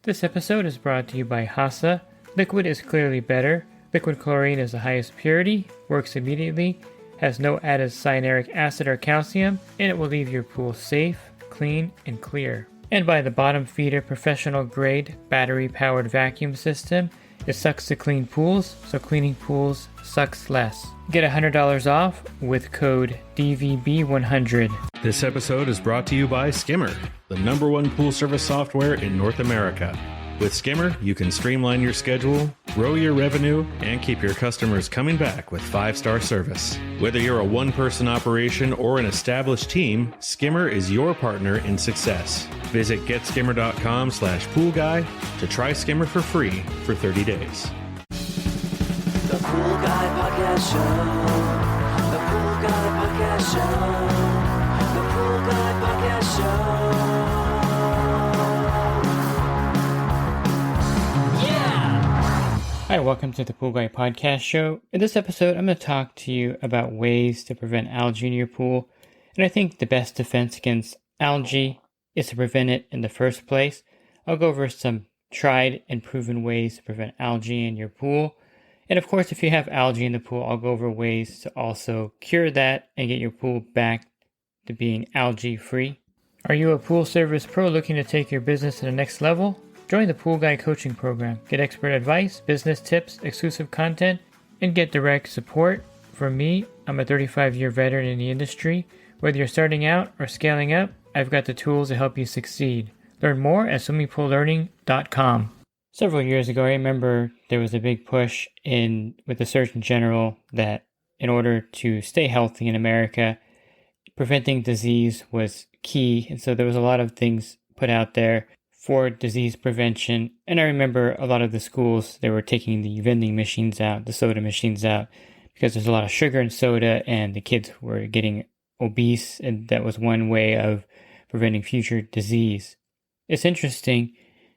This episode is brought to you by HASA. Liquid is clearly better. Liquid chlorine is the highest purity, works immediately, has no added cyanuric acid or calcium, and it will leave your pool safe, clean, and clear. And by the bottom feeder professional grade battery powered vacuum system. It sucks to clean pools, so cleaning pools sucks less. Get $100 off with code DVB100. This episode is brought to you by Skimmer, the #1 pool service software in North America. With Skimmer, you can streamline your schedule, grow your revenue, and keep your customers coming back with 5-star service. Whether you're a one-person operation or an established team, Skimmer is your partner in success. Visit getskimmer.com/poolguy to try Skimmer for free for 30 days. The Pool Guy Podcast Show. The Pool Guy Podcast Show. The Pool Guy Podcast Show. Hi, welcome to the Pool Guy Podcast Show. In this episode, I'm going to talk to you about ways to prevent algae in your pool. And I think the best defense against algae is to prevent it in the first place. I'll go over some tried and proven ways to prevent algae in your pool. And of course, if you have algae in the pool, I'll go over ways to also cure that and get your pool back to being algae-free. Are you a pool service pro looking to take your business to the next level? Join the Pool Guy Coaching Program. Get expert advice, business tips, exclusive content, and get direct support from me. I'm a 35-year veteran in the industry. Whether you're starting out or scaling up, I've got the tools to help you succeed. Learn more at swimmingpoollearning.com. Several years ago, I remember there was a big push with the Surgeon General that in order to stay healthy in America, preventing disease was key. And so there was a lot of things put out there for disease prevention. And I remember a lot of the schools, they were taking the vending machines out, the soda machines out, because there's a lot of sugar in soda and the kids were getting obese. And that was one way of preventing future disease. It's interesting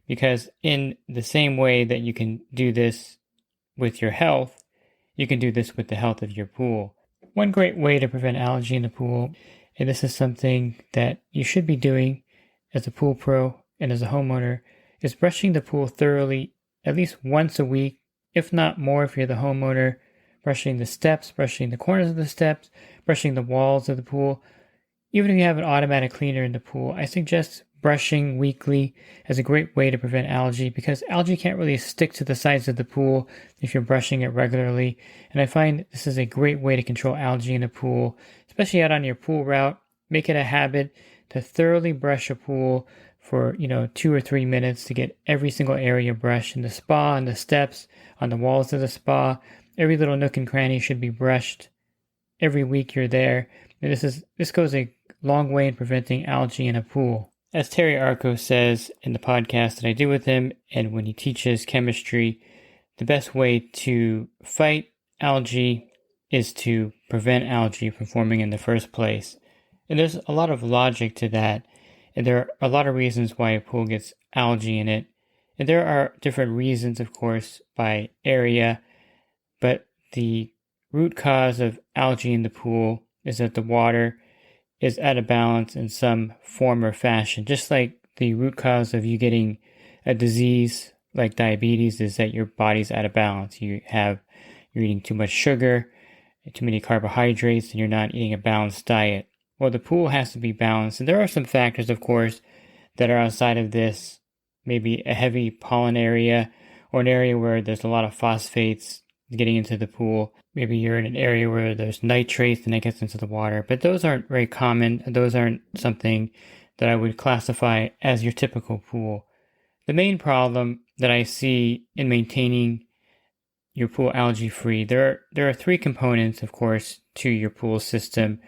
because in the same way that you can do this with your health, you can do this with the health of your pool. One great way to prevent algae in the pool, and this is something that you should be doing as a pool pro and as a homeowner, is brushing the pool thoroughly at least once a week, if not more if you're the homeowner, brushing the steps, brushing the corners of the steps, brushing the walls of the pool. Even if you have an automatic cleaner in the pool, I suggest brushing weekly as a great way to prevent algae because algae can't really stick to the sides of the pool if you're brushing it regularly. And I find this is a great way to control algae in a pool, especially out on your pool route. Make it a habit to thoroughly brush a pool for 2 or 3 minutes to get every single area brushed in the spa, on the steps, on the walls of the spa. Every little nook and cranny should be brushed every week you're there. And this goes a long way in preventing algae in a pool. As Terry Arco says in the podcast that I do with him, and when he teaches chemistry, the best way to fight algae is to prevent algae from forming in the first place. And there's a lot of logic to that. And there are a lot of reasons why a pool gets algae in it. And there are different reasons, of course, by area. But the root cause of algae in the pool is that the water is out of balance in some form or fashion. Just like the root cause of you getting a disease like diabetes is that your body's out of balance. You're eating too much sugar, too many carbohydrates, and you're not eating a balanced diet. Well, the pool has to be balanced. And there are some factors, of course, that are outside of this. Maybe a heavy pollen area or an area where there's a lot of phosphates getting into the pool. Maybe you're in an area where there's nitrates and it gets into the water. But those aren't very common. Those aren't something that I would classify as your typical pool. The main problem that I see in maintaining your pool algae-free, there are 3 components, of course, to your pool system.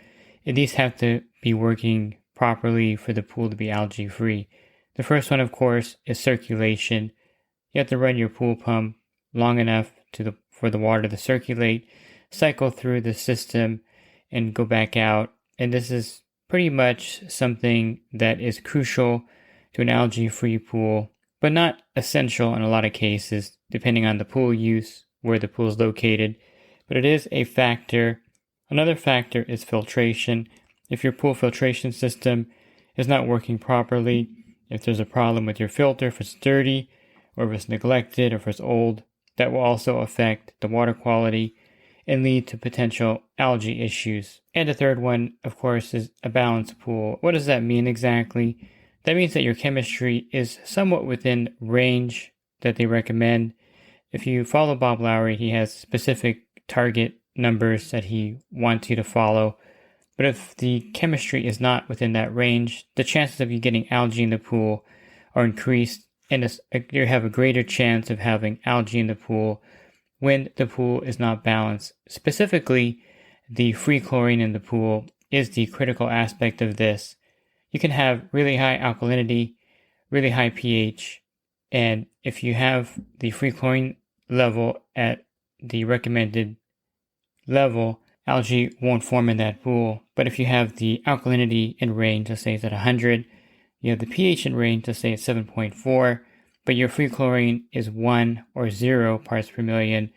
And these have to be working properly for the pool to be algae-free. The first one, of course, is circulation. You have to run your pool pump long enough for the water to circulate, cycle through the system, and go back out. And this is pretty much something that is crucial to an algae-free pool, but not essential in a lot of cases, depending on the pool use, where the pool is located. But it is a factor. Another factor is filtration. If your pool filtration system is not working properly, If there's a problem with your filter, if it's dirty, or if it's neglected, or if it's old, that will also affect the water quality and lead to potential algae issues. And the third one, of course, is a balanced pool. What does that mean exactly? That means that your chemistry is somewhat within range that they recommend. If you follow Bob Lowry, he has specific target numbers that he wants you to follow. But if the chemistry is not within that range, the chances of you getting algae in the pool are increased, and you have a greater chance of having algae in the pool when the pool is not balanced. Specifically, the free chlorine in the pool is the critical aspect of this. You can have really high alkalinity, really high pH, and if you have the free chlorine level at the recommended level, algae won't form in that pool. But if you have the alkalinity in range, let's say it's at 100, you have the pH in range, let's say it's 7.4, but your free chlorine is 1 or 0 parts per million,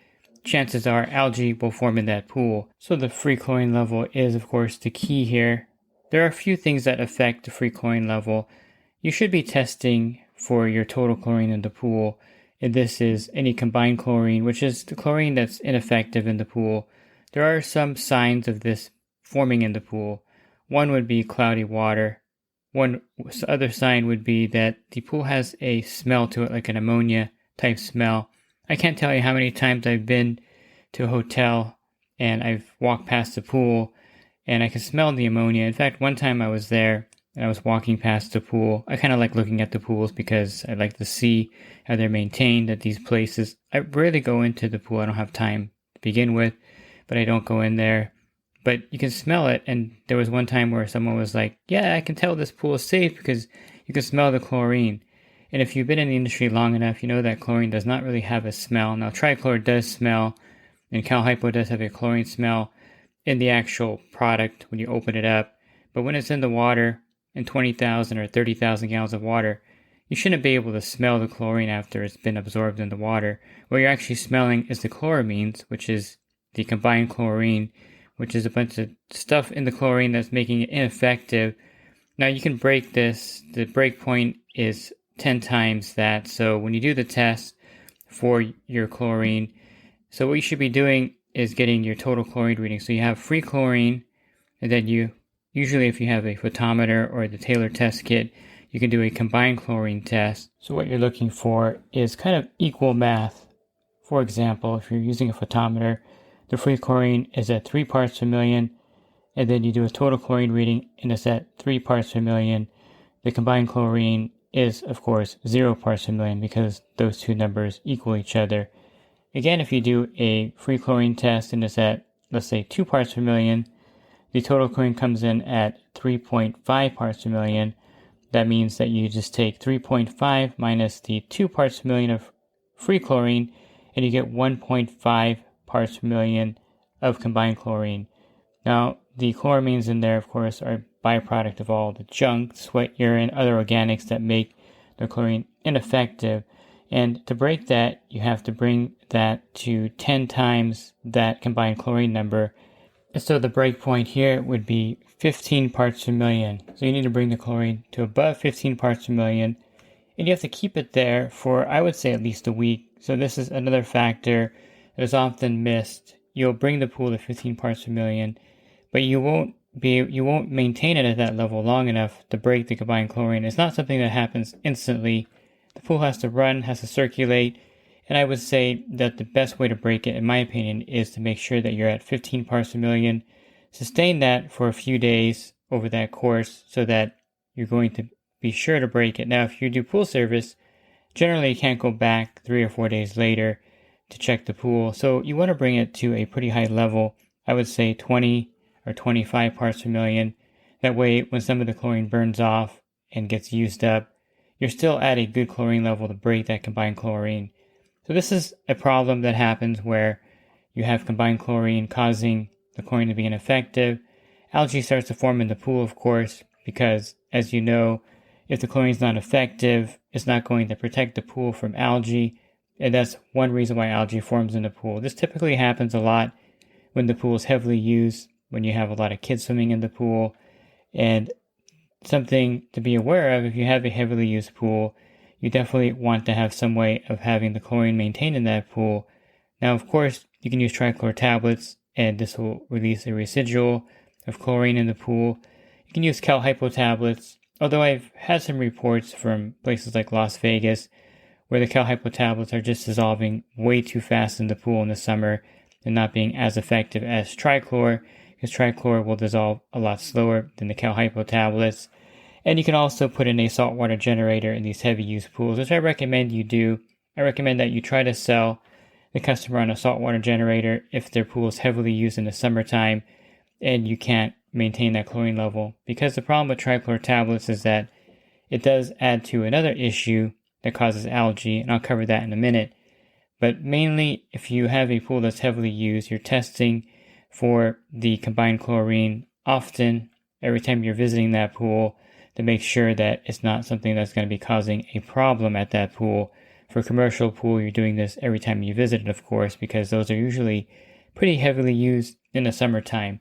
chances are algae will form in that pool. So the free chlorine level is, of course, the key here. There are a few things that affect the free chlorine level. You should be testing for your total chlorine in the pool. And this is any combined chlorine, which is the chlorine that's ineffective in the pool. There are some signs of this forming in the pool. One would be cloudy water. One other sign would be that the pool has a smell to it, like an ammonia type smell. I can't tell you how many times I've been to a hotel and I've walked past the pool and I can smell the ammonia. In fact, one time I was there and I was walking past the pool. I kind of like looking at the pools because I like to see how they're maintained at these places. I rarely go into the pool. I don't have time to begin with, but I don't go in there. But you can smell it, and there was one time where someone was like, yeah, I can tell this pool is safe because you can smell the chlorine. And if you've been in the industry long enough, you know that chlorine does not really have a smell. Now, trichlor does smell, and Cal Hypo does have a chlorine smell in the actual product when you open it up. But when it's in the water, in 20,000 or 30,000 gallons of water, you shouldn't be able to smell the chlorine after it's been absorbed in the water. What you're actually smelling is the chloramines, which is the combined chlorine, which is a bunch of stuff in the chlorine that's making it ineffective. Now you can break this. The break point is 10 times that. So when you do the test for your chlorine, so what you should be doing is getting your total chlorine reading. So you have free chlorine, and then you, usually if you have a photometer or the Taylor test kit, you can do a combined chlorine test. So what you're looking for is kind of equal math. For example, if you're using a photometer, the free chlorine is at 3 parts per million, and then you do a total chlorine reading and it's at 3 parts per million. The combined chlorine is, of course, 0 parts per million because those two numbers equal each other. Again, if you do a free chlorine test and it's at, let's say, 2 parts per million, the total chlorine comes in at 3.5 parts per million. That means that you just take 3.5 minus the 2 parts per million of free chlorine, and you get 1.5 parts per million of combined chlorine. Now, the chloramines in there, of course, are a byproduct of all the junk, sweat, urine, other organics that make the chlorine ineffective. And to break that, you have to bring that to 10 times that combined chlorine number. And so the break point here would be 15 parts per million. So you need to bring the chlorine to above 15 parts per million. And you have to keep it there for, I would say, at least a week. So this is another factor that is often missed. You'll bring the pool to 15 parts per million, but you won't maintain it at that level long enough to break the combined chlorine. It's not something that happens instantly. The pool has to run, has to circulate, and I would say that the best way to break it, in my opinion, is to make sure that you're at 15 parts per million. Sustain that for a few days over that course so that you're going to be sure to break it. Now, if you do pool service, generally you can't go back 3 or 4 days later to check the pool. So you want to bring it to a pretty high level. I would say 20 or 25 parts per million. That way, when some of the chlorine burns off and gets used up, you're still at a good chlorine level to break that combined chlorine. So this is a problem that happens where you have combined chlorine causing the chlorine to be ineffective. Algae starts to form in the pool, of course, because, as you know, if the chlorine is not effective, it's not going to protect the pool from algae. And that's one reason why algae forms in the pool. This typically happens a lot when the pool is heavily used, when you have a lot of kids swimming in the pool. And something to be aware of. If you have a heavily used pool, you definitely want to have some way of having the chlorine maintained in that pool. Now, of course, you can use trichlor tablets, and this will release a residual of chlorine in the pool. You can use cal hypo tablets, although I've had some reports from places like Las Vegas where the cal hypo tablets are just dissolving way too fast in the pool in the summer and not being as effective as trichlor, because trichlor will dissolve a lot slower than the cal hypo tablets. And you can also put in a saltwater generator in these heavy use pools, which I recommend you do. I recommend that you try to sell the customer on a saltwater generator if their pool is heavily used in the summertime and you can't maintain that chlorine level. Because the problem with trichlor tablets is that it does add to another issue that causes algae, and I'll cover that in a minute. But mainly, if you have a pool that's heavily used, you're testing for the combined chlorine often, every time you're visiting that pool, to make sure that it's not something that's going to be causing a problem at that pool. For a commercial pool, you're doing this every time you visit it, of course, because those are usually pretty heavily used in the summertime.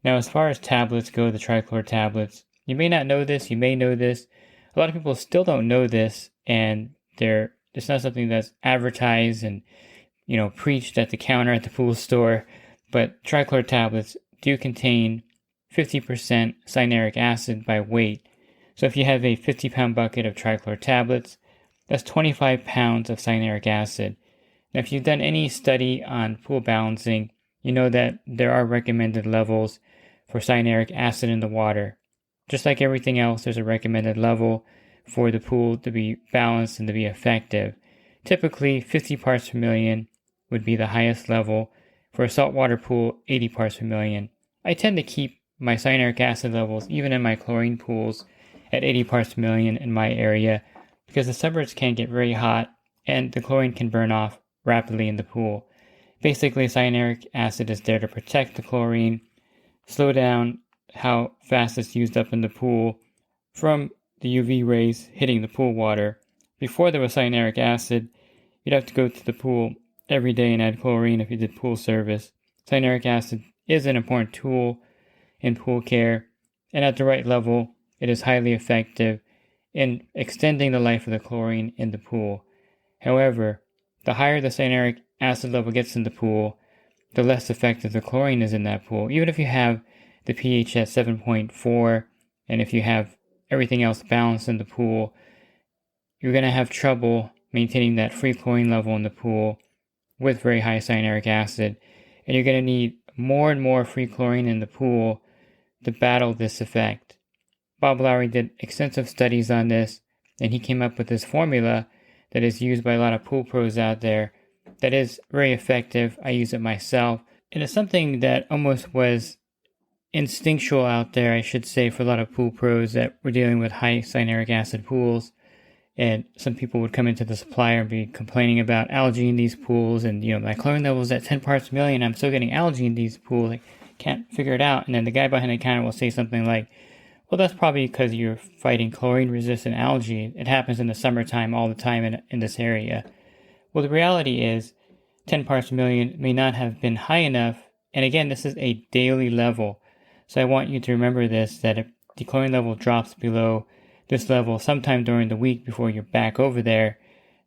Now, as far as tablets go, the trichlor tablets, you may not know this, you may know this. A lot of people still don't know this, and it's not something that's advertised and, preached at the counter at the pool store. But trichlor tablets do contain 50% cyanuric acid by weight. So if you have a 50-pound bucket of trichlor tablets, that's 25 pounds of cyanuric acid. Now, if you've done any study on pool balancing, you know that there are recommended levels for cyanuric acid in the water. Just like everything else, there's a recommended level for the pool to be balanced and to be effective. Typically, 50 parts per million would be the highest level. For a saltwater pool, 80 parts per million. I tend to keep my cyanuric acid levels, even in my chlorine pools, at 80 parts per million in my area, because the suburbs can get very hot and the chlorine can burn off rapidly in the pool. Basically, cyanuric acid is there to protect the chlorine, slow down how fast it's used up in the pool from the UV rays hitting the pool water. Before there was cyanuric acid, you'd have to go to the pool every day and add chlorine if you did pool service. Cyanuric acid is an important tool in pool care, and at the right level, it is highly effective in extending the life of the chlorine in the pool. However, the higher the cyanuric acid level gets in the pool, the less effective the chlorine is in that pool. Even if you have the pH at 7.4, and if you have everything else balanced in the pool, you're going to have trouble maintaining that free chlorine level in the pool with very high cyanuric acid. And you're going to need more and more free chlorine in the pool to battle this effect. Bob Lowry did extensive studies on this, and he came up with this formula that is used by a lot of pool pros out there that is very effective. I use it myself. And it's something that almost was instinctual out there, I should say, for a lot of pool pros that were dealing with high cyanuric acid pools. And some people would come into the supplier and be complaining about algae in these pools. And, my chlorine level is at 10 parts per million. I'm still getting algae in these pools. I can't figure it out. And then the guy behind the counter will say something like, well, that's probably because you're fighting chlorine-resistant algae. It happens in the summertime all the time in this area. Well, the reality is 10 parts per million may not have been high enough. And again, this is a daily level. So I want you to remember this, that if the chlorine level drops below this level sometime during the week before you're back over there,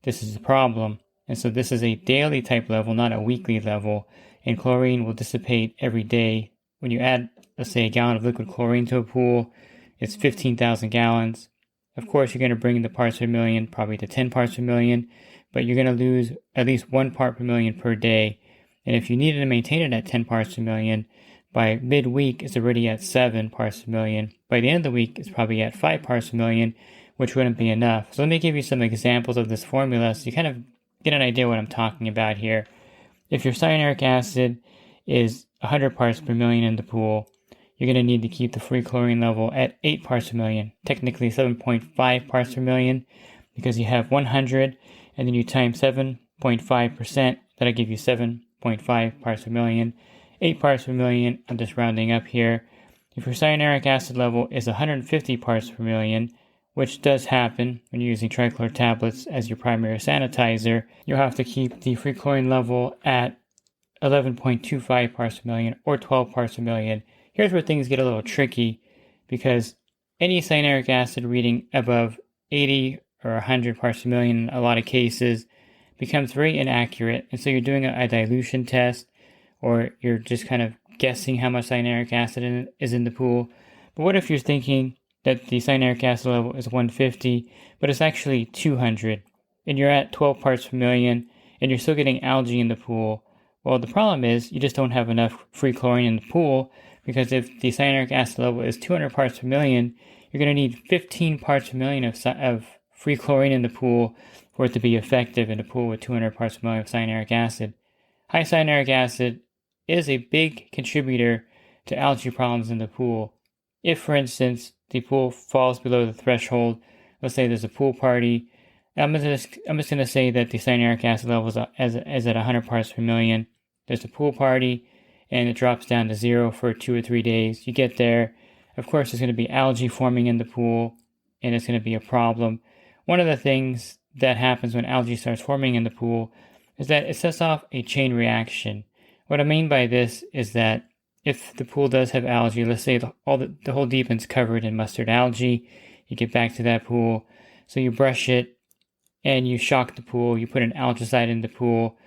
this is a problem. And so this is a daily type level, not a weekly level. And chlorine will dissipate every day. When you add, let's say, a gallon of liquid chlorine to a pool, it's 15,000 gallons. Of course, you're going to bring the parts per million probably to 10 parts per million, but you're going to lose at least 1 part per million per day. And if you needed to maintain it at 10 parts per million, by midweek, it's already at 7 parts per million. By the end of the week, it's probably at 5 parts per million, which wouldn't be enough. So let me give you some examples of this formula so you kind of get an idea what I'm talking about here. If your cyanuric acid is 100 parts per million in the pool, you're going to need to keep the free chlorine level at 8 parts per million, technically 7.5 parts per million, because you have 100, and then you times 7.5%, that'll give you 7.5 parts per million. 8 parts per million, I'm just rounding up here. If your cyanuric acid level is 150 parts per million, which does happen when you're using trichlor tablets as your primary sanitizer, you'll have to keep the free chlorine level at 11.25 parts per million or 12 parts per million. Here's where things get a little tricky, because any cyanuric acid reading above 80 or 100 parts per million in a lot of cases becomes very inaccurate. And so you're doing a dilution test, or you're just kind of guessing how much cyanuric acid is in the pool. But what if you're thinking that the cyanuric acid level is 150, but it's actually 200, and you're at 12 parts per million, and you're still getting algae in the pool? Well, the problem is you just don't have enough free chlorine in the pool, because if the cyanuric acid level is 200 parts per million, you're going to need 15 parts per million of free chlorine in the pool for it to be effective in a pool with 200 parts per million of cyanuric acid. High cyanuric acid is a big contributor to algae problems in the pool. If, for instance, the pool falls below the threshold, let's say there's a pool party, I'm just going to say that the cyanuric acid level is at 100 parts per million. There's a pool party, and it drops down to 0 for 2 or 3 days. You get there, of course, there's going to be algae forming in the pool, and it's going to be a problem. One of the things that happens when algae starts forming in the pool is that it sets off a chain reaction. What I mean by this is that if the pool does have algae, let's say the whole deep end's covered in mustard algae, you get back to that pool, so you brush it and you shock the pool, you put an algicide in the pool,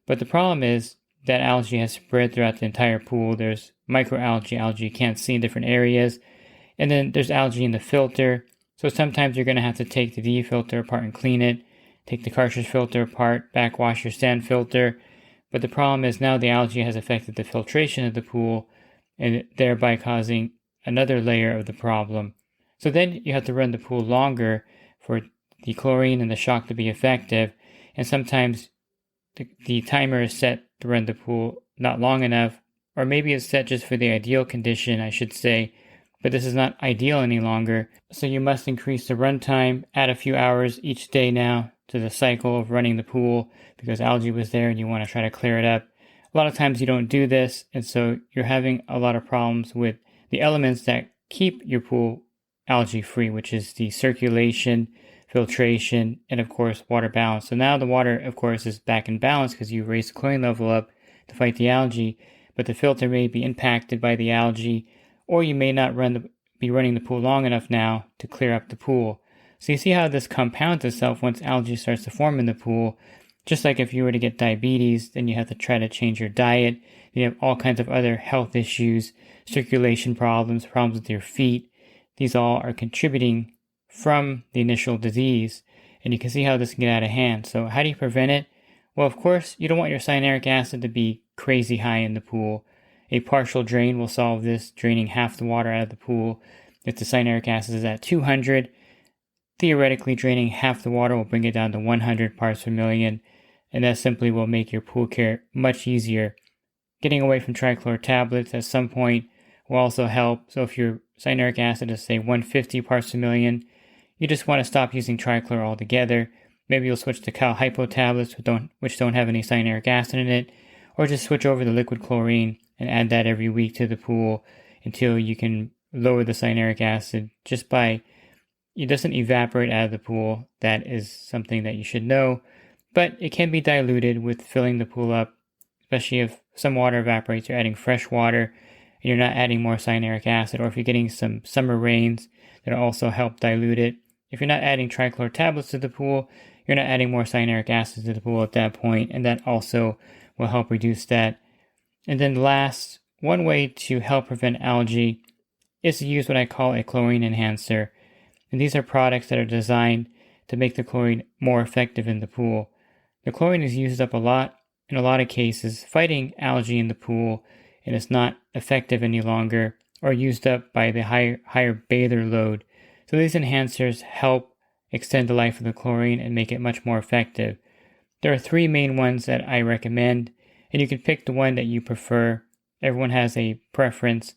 but the problem is that algae has spread throughout the entire pool. There's microalgae, algae you can't see in different areas, and then there's algae in the filter. So sometimes you're going to have to take the D filter apart and clean it, take the cartridge filter apart, backwash your sand filter. But the problem is now the algae has affected the filtration of the pool, and thereby causing another layer of the problem. So then you have to run the pool longer for the chlorine and the shock to be effective, and sometimes the timer is set to run the pool not long enough, or maybe it's set just for the ideal condition, I should say, but this is not ideal any longer. So you must increase the runtime, add a few hours each day now to the cycle of running the pool, because algae was there and you want to try to clear it up. A lot of times you don't do this, and so you're having a lot of problems with the elements that keep your pool algae free, which is the circulation, filtration, and of course water balance. So now the water, of course, is back in balance because you raised the chlorine level up to fight the algae, but the filter may be impacted by the algae, or you may not be running the pool long enough now to clear up the pool. So you see how this compounds itself once algae starts to form in the pool. Just like if you were to get diabetes, then you have to try to change your diet. You have all kinds of other health issues, circulation problems, problems with your feet. These all are contributing from the initial disease, and you can see how this can get out of hand. So how do you prevent it? Well, of course, you don't want your cyanuric acid to be crazy high in the pool. A partial drain will solve this, draining half the water out of the pool. If the cyanuric acid is at 200, theoretically draining half the water will bring it down to 100 parts per million, and that simply will make your pool care much easier. Getting away from trichlor tablets at some point will also help. So if your cyanuric acid is, say, 150 parts per million, you just want to stop using trichlor altogether. Maybe you'll switch to cal hypo tablets which don't have any cyanuric acid in it, or just switch over to liquid chlorine and add that every week to the pool until you can lower the cyanuric acid just by, it doesn't evaporate out of the pool. That is something that you should know, but it can be diluted with filling the pool up, especially if some water evaporates, you're adding fresh water and you're not adding more cyanuric acid, or if you're getting some summer rains that'll also help dilute it. If you're not adding trichlor tablets to the pool, you're not adding more cyanuric acid to the pool at that point, and that also will help reduce that. And then last, one way to help prevent algae is to use what I call a chlorine enhancer. And these are products that are designed to make the chlorine more effective in the pool. The chlorine is used up a lot in a lot of cases, fighting algae in the pool, and it's not effective any longer, or used up by the higher bather load. So these enhancers help extend the life of the chlorine and make it much more effective. There are 3 main ones that I recommend, and you can pick the one that you prefer. Everyone has a preference.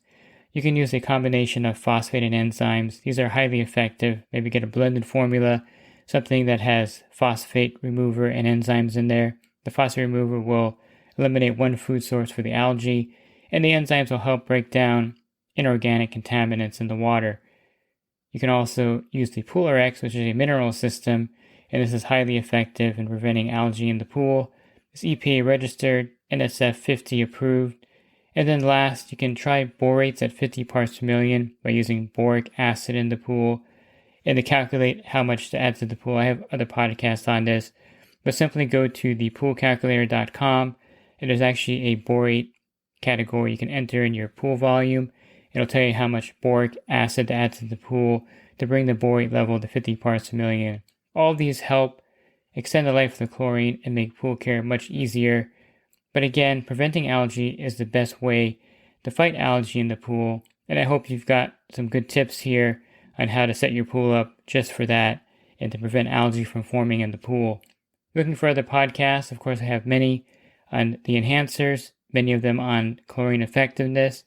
You can use a combination of phosphate and enzymes. These are highly effective. Maybe get a blended formula, something that has phosphate remover and enzymes in there. The phosphate remover will eliminate one food source for the algae, and the enzymes will help break down inorganic contaminants in the water. You can also use the PoolRx, which is a mineral system, and this is highly effective in preventing algae in the pool. It's EPA registered, NSF 50 approved, And then last, you can try borates at 50 parts per million by using boric acid in the pool. And to calculate how much to add to the pool, I have other podcasts on this, but simply go to thepoolcalculator.com, and there's actually a borate category you can enter in your pool volume. It'll tell you how much boric acid to add to the pool to bring the borate level to 50 parts per million. All of these help extend the life of the chlorine and make pool care much easier. But again, preventing algae is the best way to fight algae in the pool, and I hope you've got some good tips here on how to set your pool up just for that and to prevent algae from forming in the pool. Looking for other podcasts, of course I have many on the enhancers, many of them on chlorine effectiveness.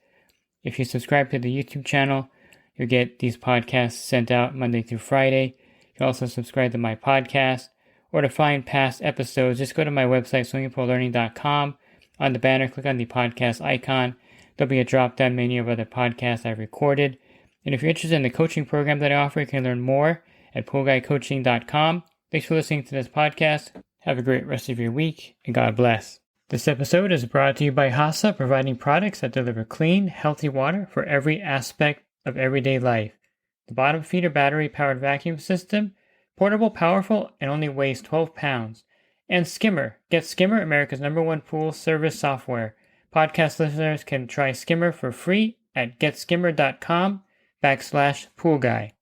If you subscribe to the YouTube channel, you'll get these podcasts sent out Monday through Friday. You can also subscribe to my podcast, or to find past episodes, just go to my website, swimmingpoollearning.com. On the banner, click on the podcast icon. There'll be a drop-down menu of other podcasts I've recorded. And if you're interested in the coaching program that I offer, you can learn more at poolguycoaching.com. Thanks for listening to this podcast. Have a great rest of your week, and God bless. This episode is brought to you by HASA, providing products that deliver clean, healthy water for every aspect of everyday life. The bottom feeder battery-powered vacuum system, portable, powerful, and only weighs 12 pounds. And Skimmer. Get Skimmer, America's #1 pool service software. Podcast listeners can try Skimmer for free at getskimmer.com/poolguy.